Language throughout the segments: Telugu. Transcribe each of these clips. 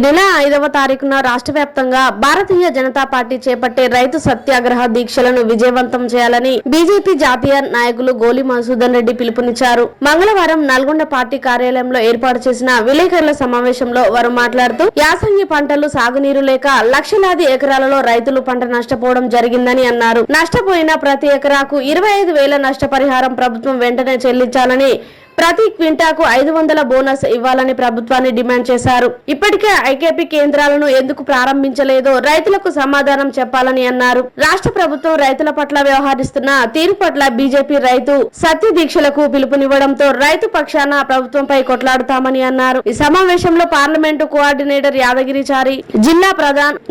నెల 5వ తారీఖున రాష్ట్ర వ్యాప్తంగా భారతీయ జనతా పార్టీ చేపట్టే రైతు సత్యాగ్రహ దీక్షలను విజయవంతం చేయాలని బీజేపీ జాతీయ నాయకులు గోలి మధుసూదన్ రెడ్డి పిలుపునిచ్చారు. మంగళవారం నల్గొండ పార్టీ కార్యాలయంలో ఏర్పాటు చేసిన విలేకరుల సమావేశంలో వారు మాట్లాడుతూ యాసంగి పంటలు సాగునీరు లేక లక్షలాది ఎకరాలలో రైతులు పంట నష్టపోవడం జరిగిందని అన్నారు. నష్టపోయిన ప్రతి ఎకరాకు 25,000 నష్టపరిహారం ప్రభుత్వం వెంటనే చెల్లించాలని, ప్రతి క్వింటాకు 500 బోనస్ ఇవ్వాలని ప్రభుత్వాన్ని డిమాండ్ చేశారు. ఇప్పటికే ఐకేపీ కేంద్రాలను ఎందుకు ప్రారంభించలేదో రైతులకు సమాధానం చెప్పాలని అన్నారు. రాష్ట్ర ప్రభుత్వం రైతుల పట్ల వ్యవహరిస్తున్న తీరు పట్ల బీజేపీ రైతు సత్య దీక్షలకు పిలుపునివ్వడంతో రైతు పక్షాన ప్రభుత్వంపై కొట్లాడుతామని అన్నారు. ఈ సమావేశంలో పార్లమెంటు కోఆర్డినేటర్ యాదగిరిచారి,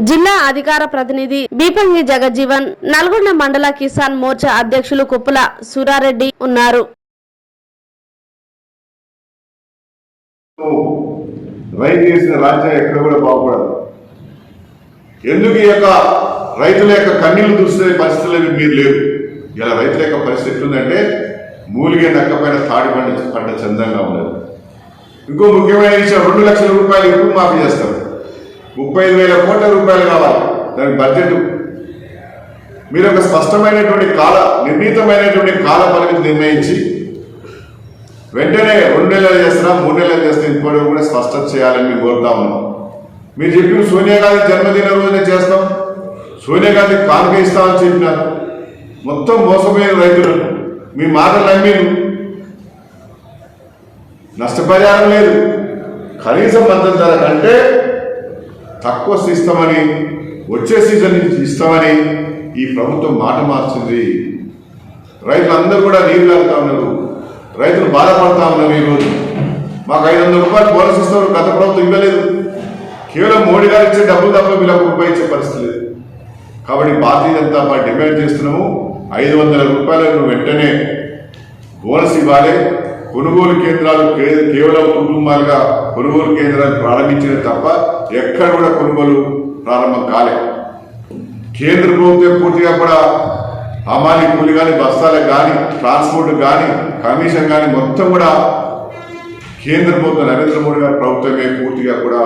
జిల్లా అధికార ప్రతినిధి బీపంగి జగజ్జీవన్, నల్గొండ మండల కిసాన్ మోర్చా అధ్యక్షులు కుప్పుల సూరారెడ్డి ఉన్నారు. రైతు చేసిన రాజ్యం ఎక్కడ కూడా బాగుపడదు. ఎందుకు ఈ యొక్క రైతుల యొక్క కన్నీళ్లు చూసే పరిస్థితులు మీరు లేవు. ఇలా రైతుల యొక్క పరిస్థితి ఎట్లుందంటే మూలిగే నక్కపైన తాడి పంట చందంగా ఉండదు. ఇంకో ముఖ్యమైన విషయం, 2 లక్షల రూపాయలు ఇప్పుడు మాఫీ చేస్తారు. 35,000 కోట్ల రూపాయలు కావాలి దానికి బడ్జెట్. మీరు ఒక స్పష్టమైనటువంటి నిర్ణీతమైనటువంటి కాల పరిమితి నిర్ణయించి వెంటనే 2 నెలలు చేస్తున్నా 3 నెలలు చేస్తున్నా ఇప్పుడు కూడా స్పష్టత చేయాలని మేము కోరుతా ఉన్నాం. మీరు చెప్పిన సోనియా గాంధీ జన్మదిన రోజునే చేస్తాం, సోనియా గాంధీ కానుక ఇస్తామని చెప్పినారు. మొత్తం మోసపోయిన రైతులు మీ మాటలు నమ్మిను. నష్టపరిహారం లేదు, కనీస మద్దతు ధర కంటే తక్కువ ఇస్తామని, వచ్చే సీజన్ ఇస్తామని ఈ ప్రభుత్వం మాట మార్చింది. రైతులందరూ కూడా నీరు కాలుతా ఉన్నారు, రైతులు బాధపడతా ఉన్నారు. ఈరోజు మాకు 500 రూపాయలు బోనస్ ఇస్తారు, గత ప్రభుత్వం ఇవ్వలేదు. కేవలం మోడీ గారు ఇచ్చే డబ్బులు తప్ప వీళ్ళకు రూపాయి ఇచ్చే పరిస్థితి లేదు. కాబట్టి భారతీయ జనతా పార్టీ డిమాండ్ చేస్తున్నాము, 500 రూపాయలను వెంటనే బోనస్ ఇవ్వాలి. కొనుగోలు కేంద్రాలు కేవలం కుటుంబాలుగా కొనుగోలు కేంద్రాలు ప్రారంభించిన తప్ప ఎక్కడ కూడా కొనుగోలు ప్రారంభం కాలే. కేంద్ర ప్రభుత్వం పూర్తిగా కూడా హమాలి కూలి కానీ, బస్తాలకు కానీ, ట్రాన్స్పోర్ట్ కానీ, కమిషన్ కానీ మొత్తం కూడా కేంద్ర ప్రభుత్వం నరేంద్ర మోడీ గారి ప్రభుత్వమే పూర్తిగా కూడా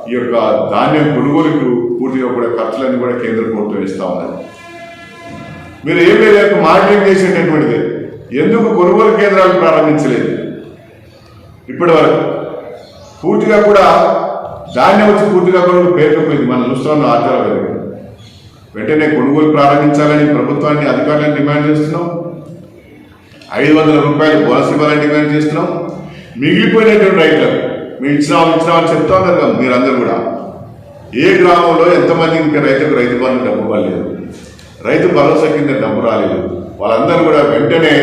ఈ యొక్క ధాన్యం కొనుగోలుకు పూర్తిగా కూడా ఖర్చులన్నీ కూడా కేంద్ర ప్రభుత్వం ఇస్తా ఉన్నది. మీరు ఏం లేదు మానిటరింగ్ చేసేటటువంటిది. ఎందుకు కొనుగోలు కేంద్రాలు ప్రారంభించలేదు ఇప్పటి వరకు? పూర్తిగా కూడా ధాన్యం వచ్చి పూర్తిగా కూడా పేరుకుపోయింది. మనం చూస్తున్న ఆచారాలు వెంటనే కొనుగోలు ప్రారంభించాలని ప్రభుత్వాన్ని, అధికారులను డిమాండ్ చేస్తున్నాం. 500 రూపాయలు బోనస్ ఇవ్వాలని డిమాండ్ చేస్తున్నాం. మిగిలిపోయినటువంటి రైతులకు మేము ఇచ్చినామని చెప్తా ఉన్నారు కదా మీరందరూ కూడా. ఏ గ్రామంలో ఎంతమంది ఇంకా రైతు బంధు డబ్బు పడలేదు, రైతు భరోసా కింద డబ్బు రాలేదు. వాళ్ళందరూ కూడా వెంటనే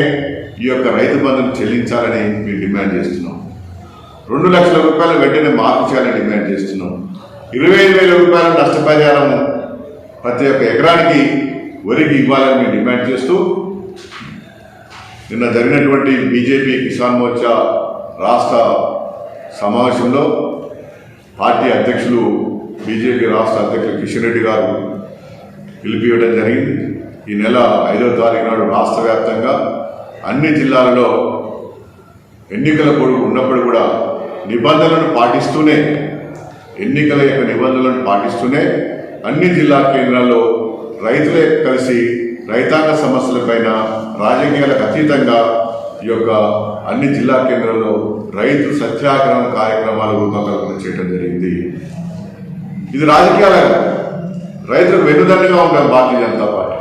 ఈ యొక్క రైతు బంధును చెల్లించాలని మేము డిమాండ్ చేస్తున్నాం. 2 లక్షల రూపాయలు వెంటనే మార్పు చేయాలని డిమాండ్ చేస్తున్నాం. 25,000 రూపాయల నష్టపరిహారం ప్రతి ఒక్క ఎకరానికి వరికి ఇవ్వాలని మేము డిమాండ్ చేస్తూ నిన్న జరిగినటువంటి బీజేపీ కిసాన్ మోర్చా రాష్ట్ర సమావేశంలో పార్టీ అధ్యక్షులు, బీజేపీ రాష్ట్ర అధ్యక్షులు కిషన్ రెడ్డి గారు పిలిపివ్వడం జరిగింది. ఈ నెల 5వ తారీఖు నాడు రాష్ట్ర వ్యాప్తంగా అన్ని జిల్లాలలో ఎన్నికల పొడుగు ఉన్నప్పుడు కూడా నిబంధనలను పాటిస్తూనే, ఎన్నికల యొక్క నిబంధనలను పాటిస్తూనే అన్ని జిల్లా కేంద్రాల్లో రైతులే కలిసి రైతాంగ సమస్యలపైన రాజకీయాలకు అతీతంగా ఈ యొక్క అన్ని జిల్లా కేంద్రాల్లో రైతు సత్యాగ్రహం కార్యక్రమాలు రూపకల్పన చేయడం జరిగింది. ఇది రాజకీయాల రైతులకు వెన్నుదన్నుగా ఉంటాం భారతీయ జనతా పార్టీ.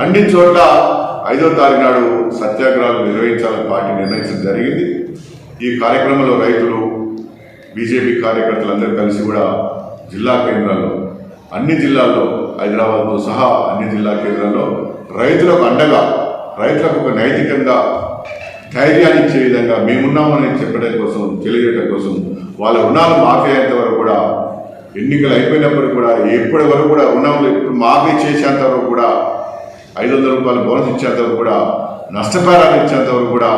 అన్ని చోట్ల 5వ తారీఖు నాడు సత్యాగ్రహాలు నిర్వహించాలని పార్టీ నిర్ణయించడం జరిగింది. ఈ కార్యక్రమంలో రైతులు, బీజేపీ కార్యకర్తలందరూ కలిసి కూడా జిల్లా కేంద్రాల్లో, అన్ని జిల్లాల్లో, హైదరాబాద్తో సహా అన్ని జిల్లా కేంద్రాల్లో రైతులకు అండగా, రైతులకు ఒక నైతికంగా ధైర్యాన్ని ఇచ్చే విధంగా మేమున్నామని చెప్పడం కోసం, తెలియజేయడం కోసం, వాళ్ళ రుణాలు మాఫీ అయ్యేంత వరకు కూడా, ఎన్నికలు అయిపోయినప్పటికీ కూడా ఎప్పటి వరకు కూడా రుణాలు ఇప్పుడు మాఫీ చేసేంత వరకు కూడా, 500 రూపాయలు బోనస్ ఇచ్చేంత వరకు కూడా, నష్టపరిహారం ఇచ్చేంత వరకు కూడా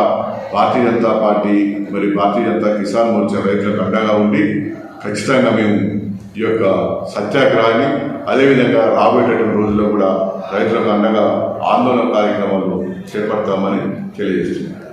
భారతీయ జనతా పార్టీ మరి భారతీయ జనతా కిసాన్ మోర్చా రైతులకు అండగా ఉండి ఖచ్చితంగా మేము ఈ యొక్క సత్యాగ్రహాన్ని, అదేవిధంగా రాబోయేటటువంటి రోజుల్లో కూడా రైతులకు అండగా ఆందోళన కార్యక్రమాలు చేపడతామని తెలియజేస్తున్నాం.